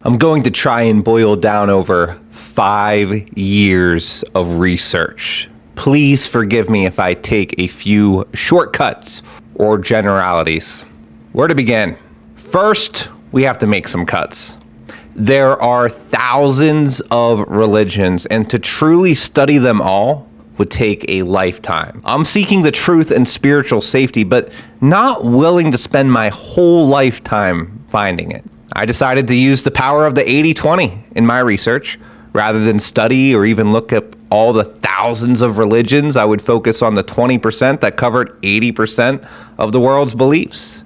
I'm going to try and boil down over 5 years of research. Please forgive me if I take a few shortcuts or generalities. Where to begin? First, we have to make some cuts. There are thousands of religions, and to truly study them all would take a lifetime. I'm seeking the truth and spiritual safety, but not willing to spend my whole lifetime finding it. I decided to use the power of the 80-20 in my research. Rather than study or even look up all the thousands of religions, I would focus on the 20% that covered 80% of the world's beliefs.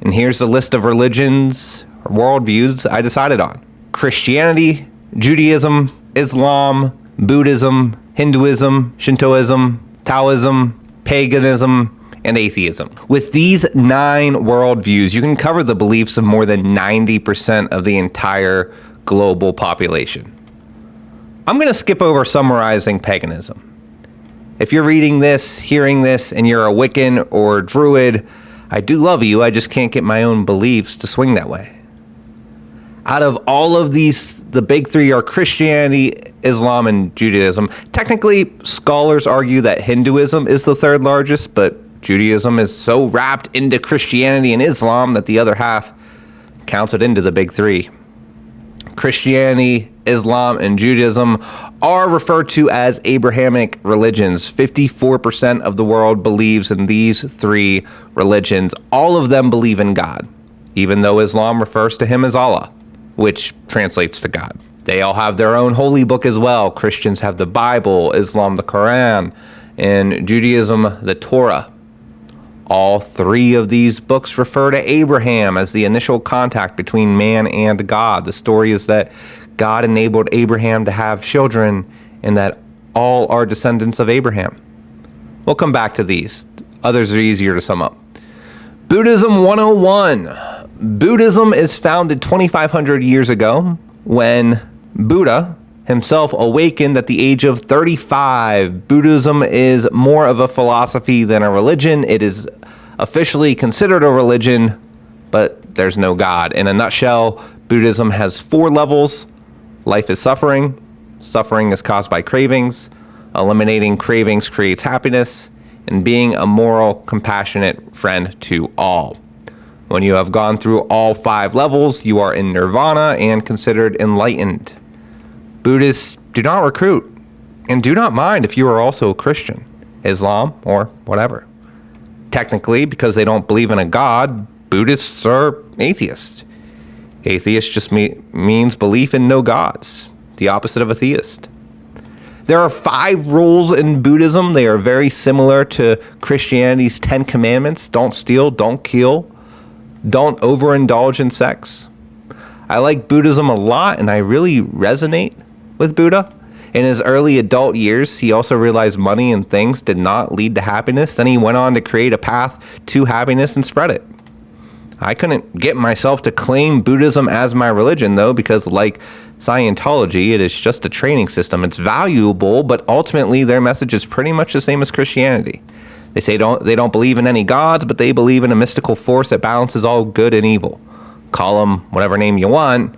And here's the list of religions or worldviews I decided on. Christianity, Judaism, Islam, Buddhism, Hinduism, Shintoism, Taoism, Paganism, and Atheism. With these 9 worldviews, you can cover the beliefs of more than 90% of the entire global population. I'm going to skip over summarizing paganism. If you're reading this, hearing this, and you're a Wiccan or Druid, I do love you, I just can't get my own beliefs to swing that way. Out of all of these, the big 3 are Christianity, Islam, and Judaism. Technically, scholars argue that Hinduism is the 3rd largest, but Judaism is so wrapped into Christianity and Islam that the other half counts it into the big 3. Christianity, Islam, and Judaism are referred to as Abrahamic religions. 54% of the world believes in these 3 religions. All of them believe in God, even though Islam refers to him as Allah, which translates to God. They all have their own holy book as well. Christians have the Bible, Islam the Quran, and Judaism the Torah. All 3 of these books refer to Abraham as the initial contact between man and God. The story is that God enabled Abraham to have children and that all are descendants of Abraham. We'll come back to these. Others are easier to sum up. Buddhism 101. Buddhism is founded 2,500 years ago when Buddha himself awakened at the age of 35. Buddhism is more of a philosophy than a religion. It is officially considered a religion, but there's no God. In a nutshell, Buddhism has 4 levels. Life is suffering. Suffering is caused by cravings. Eliminating cravings creates happiness. And being a moral, compassionate friend to all. When you have gone through all 5 levels, you are in nirvana and considered enlightened. Buddhists do not recruit and do not mind if you are also a Christian, Islam, or whatever. Technically, because they don't believe in a God, Buddhists are atheists. Atheist just means belief in no gods, the opposite of a theist. There are 5 rules in Buddhism. They are very similar to Christianity's 10 commandments. Don't steal, don't kill, don't overindulge in sex. I like Buddhism a lot, and I really resonate with Buddha. In his early adult years, he also realized money and things did not lead to happiness. Then he went on to create a path to happiness and spread it. I couldn't get myself to claim Buddhism as my religion, though, because like Scientology, it is just a training system. It's valuable, but ultimately their message is pretty much the same as Christianity. They say they don't believe in any gods, but they believe in a mystical force that balances all good and evil. Call them whatever name you want,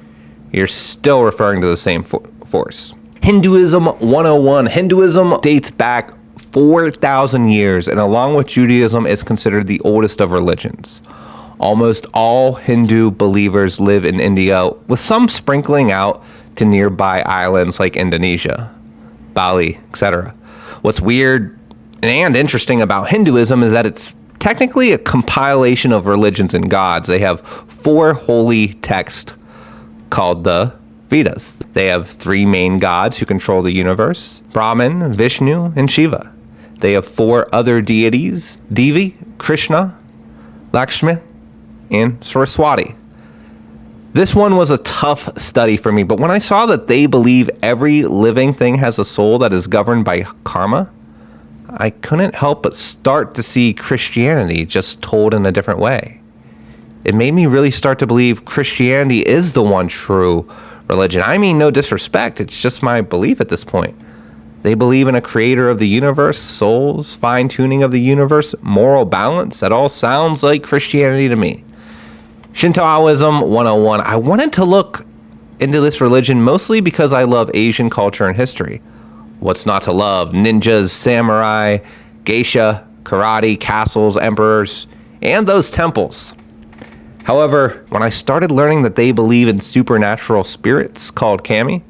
you're still referring to the same force. Hinduism 101. Hinduism dates back 4,000 years, and along with Judaism, is considered the oldest of religions. Almost all Hindu believers live in India, with some sprinkling out to nearby islands like Indonesia, Bali, etc. What's weird and interesting about Hinduism is that it's technically a compilation of religions and gods. They have 4 holy texts called the Vedas. They have 3 main gods who control the universe: Brahman, Vishnu, and Shiva. They have 4 other deities: Devi, Krishna, Lakshmi, and Saraswati. This one was a tough study for me, but when I saw that they believe every living thing has a soul that is governed by karma, I couldn't help but start to see Christianity just told in a different way. It made me really start to believe Christianity is the one true religion. I mean, no disrespect, it's just my belief at this point. They believe in a creator of the universe, souls, fine-tuning of the universe, moral balance. That all sounds like Christianity to me. Shintoism 101. I wanted to look into this religion mostly because I love Asian culture and history. What's not to love? Ninjas, samurai, geisha, karate, castles, emperors, and those temples. However, when I started learning that they believe in supernatural spirits called kami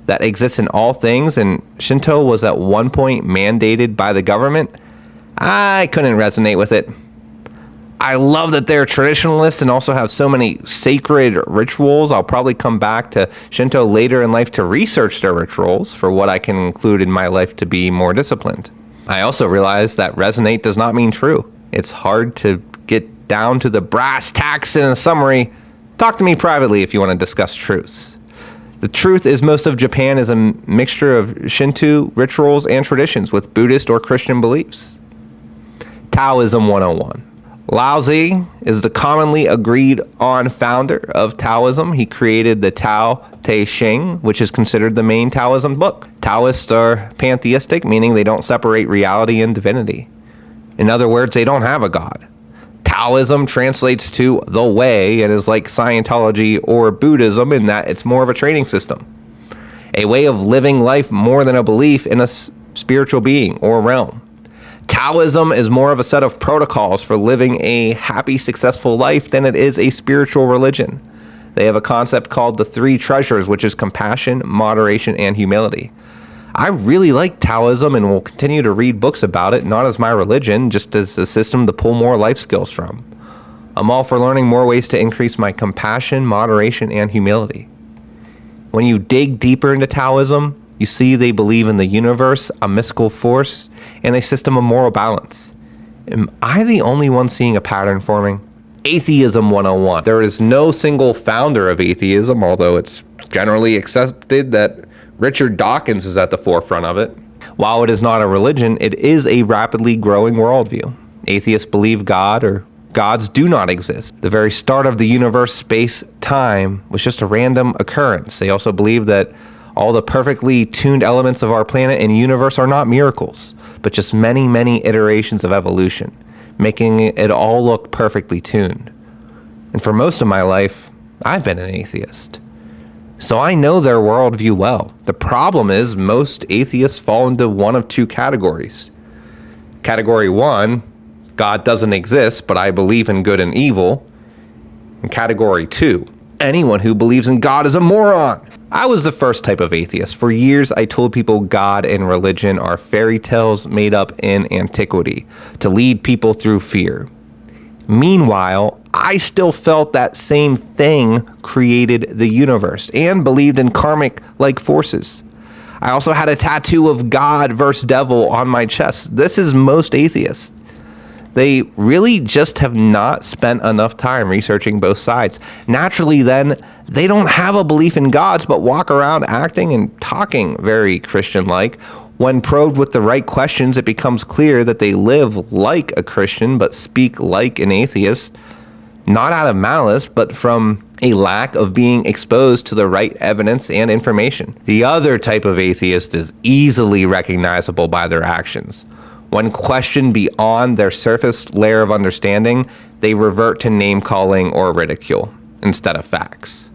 that exist in all things, and Shinto was at one point mandated by the government, I couldn't resonate with it. I love that they're traditionalists and also have so many sacred rituals. I'll probably come back to Shinto later in life to research their rituals for what I can include in my life to be more disciplined. I also realized that resonate does not mean true. It's hard to get down to the brass tacks in a summary. Talk to me privately if you want to discuss truths. The truth is most of Japan is a mixture of Shinto rituals and traditions with Buddhist or Christian beliefs. Taoism 101. Laozi is the commonly agreed on founder of Taoism. He created the Tao Te Ching, which is considered the main Taoism book. Taoists are pantheistic, meaning they don't separate reality and divinity. In other words, they don't have a god. Taoism translates to the way and is like Scientology or Buddhism in that it's more of a training system, a way of living life more than a belief in a spiritual being or realm. Taoism is more of a set of protocols for living a happy, successful life than it is a spiritual religion. They have a concept called the three treasures, which is compassion, moderation, and humility. I really like Taoism and will continue to read books about it, not as my religion, just as a system to pull more life skills from. I'm all for learning more ways to increase my compassion, moderation, and humility. When you dig deeper into Taoism, you see they believe in the universe, a mystical force, and a system of moral balance. Am I the only one seeing a pattern forming? Atheism 101. There is no single founder of atheism, although it's generally accepted that Richard Dawkins is at the forefront of it. While it is not a religion, it is a rapidly growing worldview. Atheists believe God or gods do not exist. The very start of the universe, space, time was just a random occurrence. They also believe that all the perfectly tuned elements of our planet and universe are not miracles, but just many, many iterations of evolution, making it all look perfectly tuned. And for most of my life, I've been an atheist. So I know their worldview well. The problem is most atheists fall into one of two categories. Category 1, God doesn't exist, but I believe in good and evil. And category 2, anyone who believes in God is a moron. I was the first type of atheist. For years, I told people God and religion are fairy tales made up in antiquity to lead people through fear. Meanwhile, I still felt that same thing created the universe and believed in karmic-like forces. I also had a tattoo of God versus devil on my chest. This is most atheists. They really just have not spent enough time researching both sides. Naturally, then, they don't have a belief in gods, but walk around acting and talking very Christian-like. When probed with the right questions, it becomes clear that they live like a Christian, but speak like an atheist, not out of malice, but from a lack of being exposed to the right evidence and information. The other type of atheist is easily recognizable by their actions. When questioned beyond their surface layer of understanding, they revert to name-calling or ridicule instead of facts.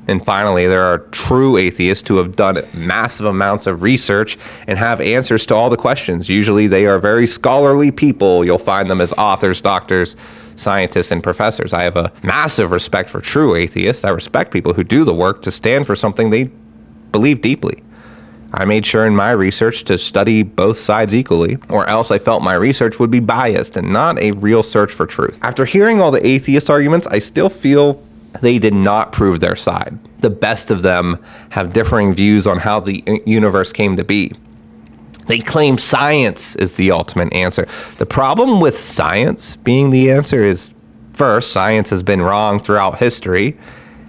And finally, there are true atheists who have done massive amounts of research and have answers to all the questions. Usually they are very scholarly people. You'll find them as authors, doctors, scientists, and professors. I have a massive respect for true atheists. I respect people who do the work to stand for something they believe deeply. I made sure in my research to study both sides equally, or else I felt my research would be biased and not a real search for truth. After hearing all the atheist arguments, I still feel they did not prove their side. The best of them have differing views on how the universe came to be. They claim science is the ultimate answer. The problem with science being the answer is, first, science has been wrong throughout history.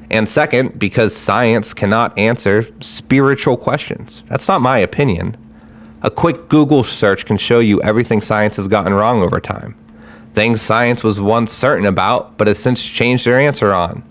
And second, because science cannot answer spiritual questions. That's not my opinion. A quick Google search can show you everything science has gotten wrong over time. Things science was once certain about, but has since changed their answer on.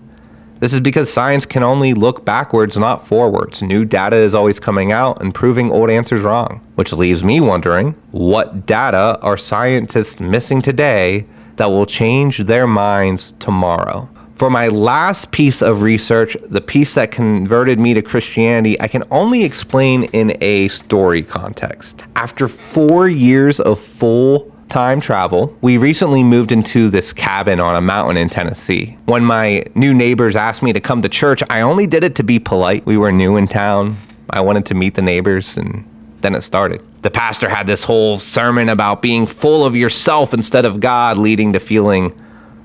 This is because science can only look backwards, not forwards. New data is always coming out and proving old answers wrong. Which leaves me wondering, what data are scientists missing today that will change their minds tomorrow? For my last piece of research, the piece that converted me to Christianity, I can only explain in a story context. After 4 years of full-time travel, we recently moved into this cabin on a mountain in Tennessee. When my new neighbors asked me to come to church, I only did it to be polite. We were new in town. I wanted to meet the neighbors, and then it started. The pastor had this whole sermon about being full of yourself instead of God, leading to feeling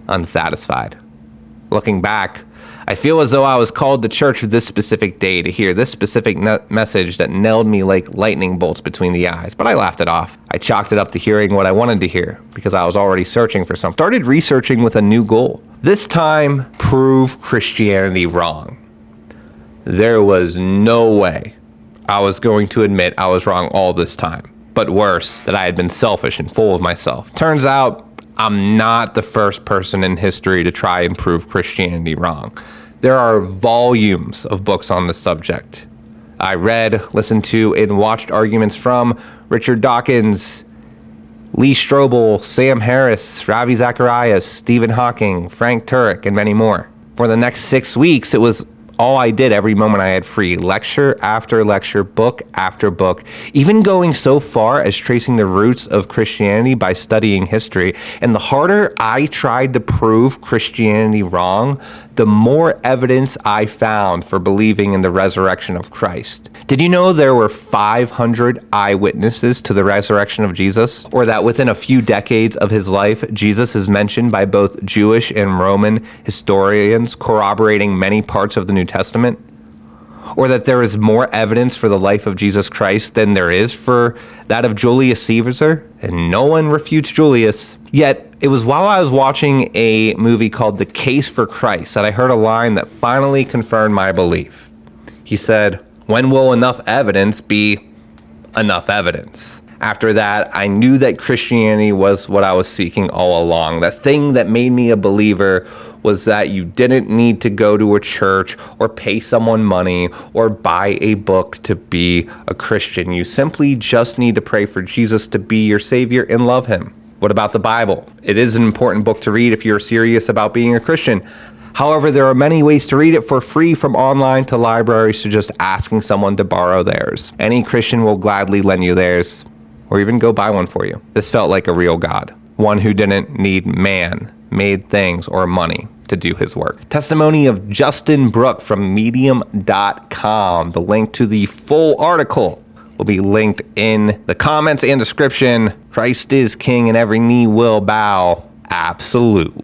unsatisfied. Looking back, I feel as though I was called to church this specific day to hear this specific message that nailed me like lightning bolts between the eyes, but I laughed it off. I chalked it up to hearing what I wanted to hear because I was already searching for something. Started researching with a new goal. This time, prove Christianity wrong. There was no way I was going to admit I was wrong all this time, but worse, that I had been selfish and full of myself. Turns out, I'm not the first person in history to try and prove Christianity wrong. There are volumes of books on the subject. I read, listened to, and watched arguments from Richard Dawkins, Lee Strobel, Sam Harris, Ravi Zacharias, Stephen Hawking, Frank Turek, and many more. For the next 6 weeks, it was all I did every moment I had free, lecture after lecture, book after book, even going so far as tracing the roots of Christianity by studying history. And the harder I tried to prove Christianity wrong, the more evidence I found for believing in the resurrection of Christ. Did you know there were 500 eyewitnesses to the resurrection of Jesus? Or that within a few decades of his life, Jesus is mentioned by both Jewish and Roman historians, corroborating many parts of the New Testament? Or that there is more evidence for the life of Jesus Christ than there is for that of Julius Caesar, and no one refutes Julius. Yet, it was while I was watching a movie called The Case for Christ that I heard a line that finally confirmed my belief. He said, "When will enough evidence be enough evidence?" After that, I knew that Christianity was what I was seeking all along. The thing that made me a believer was that you didn't need to go to a church or pay someone money or buy a book to be a Christian. You simply just need to pray for Jesus to be your Savior and love him. What about the Bible? It is an important book to read if you're serious about being a Christian. However, there are many ways to read it for free, from online to libraries to just asking someone to borrow theirs. Any Christian will gladly lend you theirs, or even go buy one for you. This felt like a real God, one who didn't need man-made things or money to do his work. Testimony of Justin Brooke from medium.com. The link to the full article will be linked in the comments and description. Christ is king and every knee will bow. Absolutely.